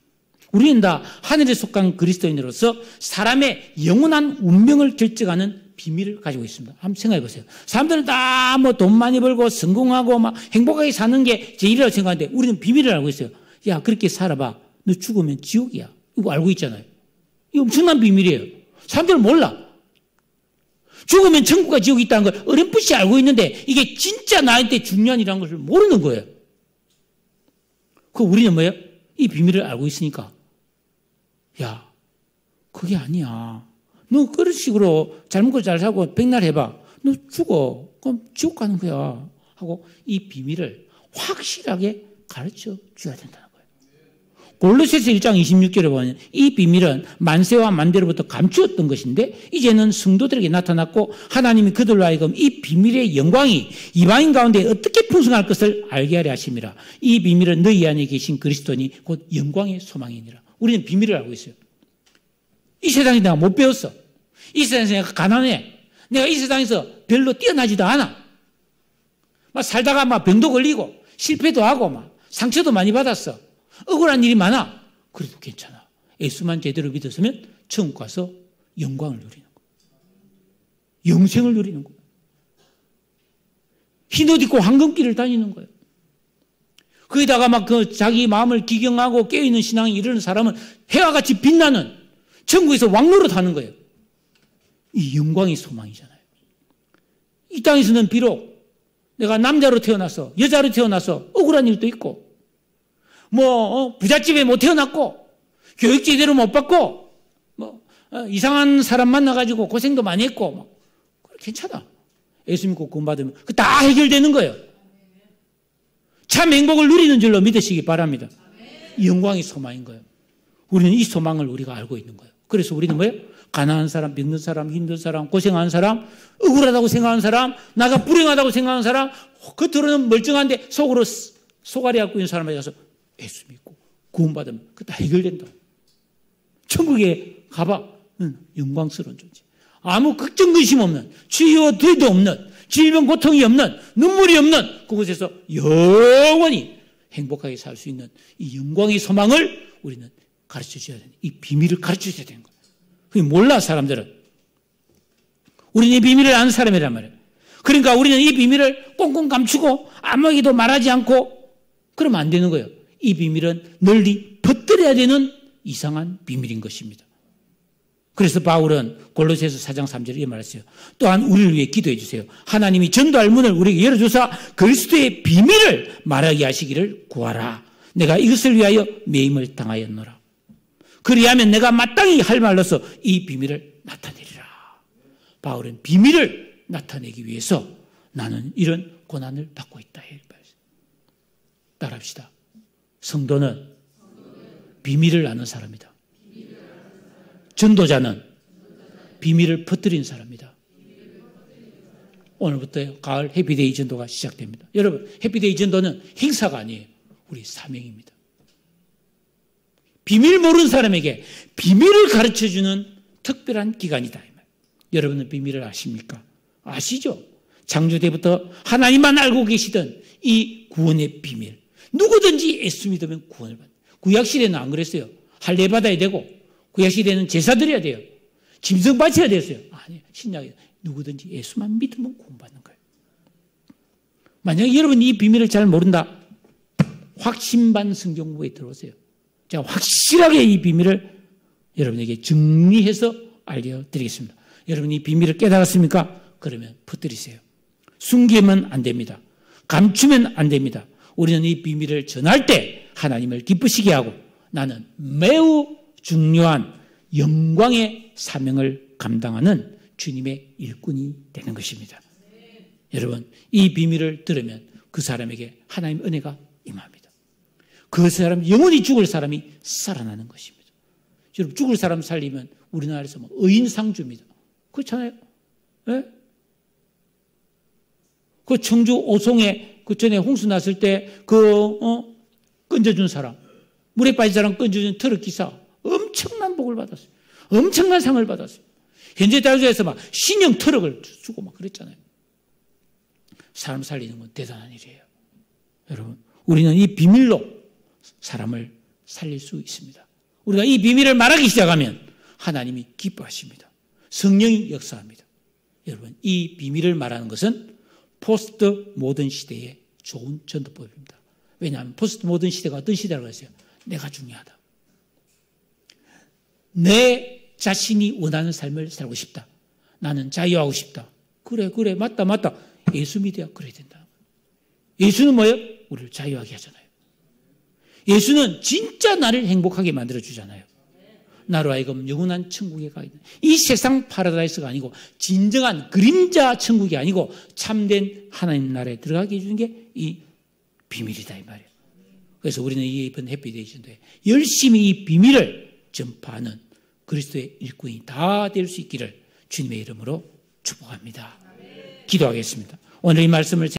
우리는 다 하늘에 속한 그리스도인으로서 사람의 영원한 운명을 결정하는 비밀을 가지고 있습니다. 한번 생각해 보세요. 사람들은 다 뭐 돈 많이 벌고 성공하고 막 행복하게 사는 게 제 일이라고 생각하는데 우리는 비밀을 알고 있어요. 야, 그렇게 살아봐. 너 죽으면 지옥이야. 이거 알고 있잖아요. 이거 엄청난 비밀이에요. 사람들은 몰라. 죽으면 천국과 지옥이 있다는 걸 어렴풋이 알고 있는데 이게 진짜 나한테 중요한 일이라는 것을 모르는 거예요. 그 우리는 뭐예요? 이 비밀을 알고 있으니까 야, 그게 아니야. 너 그런 식으로 잘 먹고 잘 살고 백날 해봐. 너 죽어. 그럼 지옥 가는 거야. 하고 이 비밀을 확실하게 가르쳐 줘야 된다는 거예요. 골로새서 1장 26절에 보면 이 비밀은 만세와 만대로부터 감추었던 것인데 이제는 성도들에게 나타났고 하나님이 그들로 하여금 이 비밀의 영광이 이방인 가운데 어떻게 풍성할 것을 알게 하려 하심이라. 이 비밀은 너희 안에 계신 그리스도니 곧 영광의 소망이니라. 우리는 비밀을 알고 있어요. 이 세상에 내가 못 배웠어. 이 세상에서 내가 가난해. 내가 이 세상에서 별로 뛰어나지도 않아. 막 살다가 막 병도 걸리고 실패도 하고 막 상처도 많이 받았어. 억울한 일이 많아. 그래도 괜찮아. 예수만 제대로 믿었으면 천국 가서 영광을 누리는 거야. 영생을 누리는 거야. 흰옷 입고 황금길을 다니는 거예요. 거기다가 막 그 자기 마음을 기경하고 깨어있는 신앙이 이르는 사람은 해와 같이 빛나는 천국에서 왕노릇 하는 거예요. 이 영광의 소망이잖아요. 이 땅에서는 비록 내가 남자로 태어나서 여자로 태어나서 억울한 일도 있고 부잣집에 못 태어났고 교육 제대로 못 받고 이상한 사람 만나가지고 고생도 많이 했고 괜찮아. 예수 믿고 구원받으면 그 다 해결되는 거예요. 참 행복을 누리는 줄로 믿으시기 바랍니다. 이 영광의 소망인 거예요. 우리는 이 소망을 우리가 알고 있는 거예요. 그래서 우리는 뭐예요? 가난한 사람, 병든 사람, 힘든 사람, 고생하는 사람, 억울하다고 생각하는 사람, 나가 불행하다고 생각하는 사람, 겉으로는 멀쩡한데 속으로 속앓이 갖고 있는 사람에게 가서 예수 믿고 구원받으면 그거 다 해결된다. 천국에 가봐. 영광스러운 존재. 아무 걱정 근심 없는, 치유와 뒤도 없는, 질병 고통이 없는, 눈물이 없는 그곳에서 영원히 행복하게 살 수 있는 이 영광의 소망을 우리는 가르쳐 줘야 되는, 이 비밀을 가르쳐 줘야 되는 거예요. 그게 몰라, 사람들은. 우리는 이 비밀을 아는 사람이란 말이에요. 그러니까 우리는 이 비밀을 꽁꽁 감추고 아무에게도 말하지 않고 그러면 안 되는 거예요. 이 비밀은 널리 퍼뜨려야 되는 이상한 비밀인 것입니다. 그래서 바울은 골로새서 4장 3절에 이렇게 말했어요. 또한 우리를 위해 기도해 주세요. 하나님이 전도할 문을 우리에게 열어주사 그리스도의 비밀을 말하게 하시기를 구하라. 내가 이것을 위하여 매임을 당하였노라. 그리하면 내가 마땅히 할 말로서 이 비밀을 나타내리라. 바울은 비밀을 나타내기 위해서 나는 이런 고난을 받고 있다. 따라합시다. 성도는 비밀을 아는 사람이다. 전도자는 비밀을 퍼뜨린 사람이다. 오늘부터 가을 해피데이 전도가 시작됩니다. 여러분, 해피데이 전도는 행사가 아니에요. 우리 사명입니다. 비밀 모르는 사람에게 비밀을 가르쳐주는 특별한 기간이다. 여러분은 비밀을 아십니까? 아시죠? 창조 때부터 하나님만 알고 계시던 이 구원의 비밀. 누구든지 예수 믿으면 구원을 받아요. 구약시대는 안 그랬어요. 할례 받아야 되고, 구약시대는 제사 드려야 돼요. 짐승 바쳐야 됐어요. 아니요. 신약에 누구든지 예수만 믿으면 구원받는 거예요. 만약에 여러분이 이 비밀을 잘 모른다, 확신반 성경부에 들어오세요. 제가 확실하게 이 비밀을 여러분에게 정리해서 알려드리겠습니다. 여러분이 이 비밀을 깨달았습니까? 그러면 퍼뜨리세요. 숨기면 안 됩니다. 감추면 안 됩니다. 우리는 이 비밀을 전할 때 하나님을 기쁘시게 하고 나는 매우 중요한 영광의 사명을 감당하는 주님의 일꾼이 되는 것입니다. 여러분, 이 비밀을 들으면 그 사람에게 하나님의 은혜가 임합니다. 그 사람, 영원히 죽을 사람이 살아나는 것입니다. 여러분, 죽을 사람 살리면 우리나라에서 뭐 의인상줍니다. 그렇잖아요. 네? 그 청주 오송에 그 전에 홍수 났을 때 건져준 사람, 물에 빠진 사람 건져준 트럭 기사 엄청난 복을 받았어요. 엄청난 상을 받았어요. 현재 자주에서 막 신형 트럭을 주고 막 그랬잖아요. 사람 살리는 건 대단한 일이에요. 여러분, 우리는 이 비밀로 사람을 살릴 수 있습니다. 우리가 이 비밀을 말하기 시작하면 하나님이 기뻐하십니다. 성령이 역사합니다. 여러분, 이 비밀을 말하는 것은 포스트 모던 시대의 좋은 전도법입니다. 왜냐하면 포스트 모던 시대가 어떤 시대라고 했어요? 내가 중요하다. 내 자신이 원하는 삶을 살고 싶다. 나는 자유하고 싶다. 그래, 맞다. 예수 믿어야 그래야 된다. 예수는 뭐예요? 우리를 자유하게 하잖아요. 예수는 진짜 나를 행복하게 만들어주잖아요. 나로 하여금 영원한 천국에 가 있는 이 세상 파라다이스가 아니고 진정한 그림자 천국이 아니고 참된 하나님 나라에 들어가게 해주는 게 이 비밀이다 이 말이에요. 그래서 우리는 이번 해피데이 전도에 열심히 이 비밀을 전파하는 그리스도의 일꾼이 다 될 수 있기를 주님의 이름으로 축복합니다. 기도하겠습니다. 오늘 이 말씀을